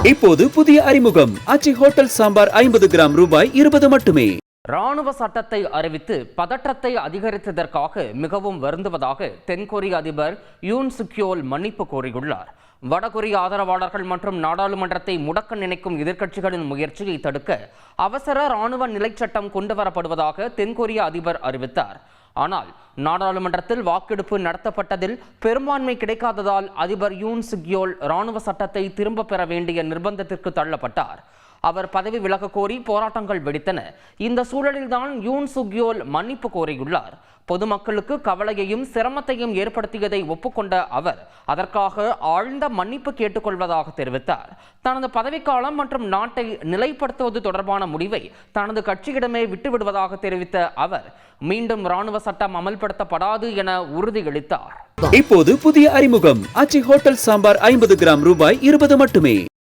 இப்போது புதிய அறிமுகம் ஆச்சி ஹோட்டல் சாம்பார் 50 கிராம் ரூபாய் 20 மட்டுமே. ராணுவ சட்டத்தை அறிவித்து பதற்றத்தை அதிகரித்ததற்காக மிகவும் வருந்துவதாக தென்கொரிய அதிபர் யூன் சுக்யோல் மன்னிப்பு கோரியுள்ளார். வடகொரிய ஆதரவாளர்கள் மற்றும் நாடாளுமன்றத்தை முடக்க நினைக்கும் எதிர்க்கட்சிகளின் முயற்சியை தடுக்க அவசர ராணுவ நிலைச்சட்டம் கொண்டுவரப்படுவதாக தென்கொரிய அதிபர் அறிவித்தார். ஆனால் நாடாளுமன்றத்தில் வாக்கெடுப்பு நடத்தப்பட்டதில் பெரும்பான்மை கிடைக்காததால் அதிபர் யூன் சுக்யோல் ராணுவ சட்டத்தை திரும்ப பெற வேண்டிய நிர்பந்தத்திற்கு தள்ளப்பட்டார். அவர் பதவி விலக கோரி போராட்டங்கள் வெடித்தன. இந்த சூழலில்தான் யூன் சுக்யோல் மன்னிப்பு கோரியுள்ளார். பொதுமக்களுக்கு கவலையையும் சிரமத்தையும் ஏற்படுத்தியதை ஒப்புக்கொண்ட அவர் அதற்காக ஆழ்ந்த மன்னிப்பு கேட்டுக்கொள்வதாக தெரிவித்தார். தனது பதவிக்காலம் மற்றும் நாட்டை நிலைப்படுத்துவது தொடர்பான முடிவை தனது கட்சியிடமே விட்டுவிடுவதாக தெரிவித்த அவர் மீண்டும் ராணுவ சட்டம் அமல்படுத்தப்படாது என உறுதியளித்தார். இப்போது புதிய அறிமுகம் ஆச்சி ஹோட்டல் சாம்பார் 50 கிராம் ரூபாய் 20 மட்டுமே.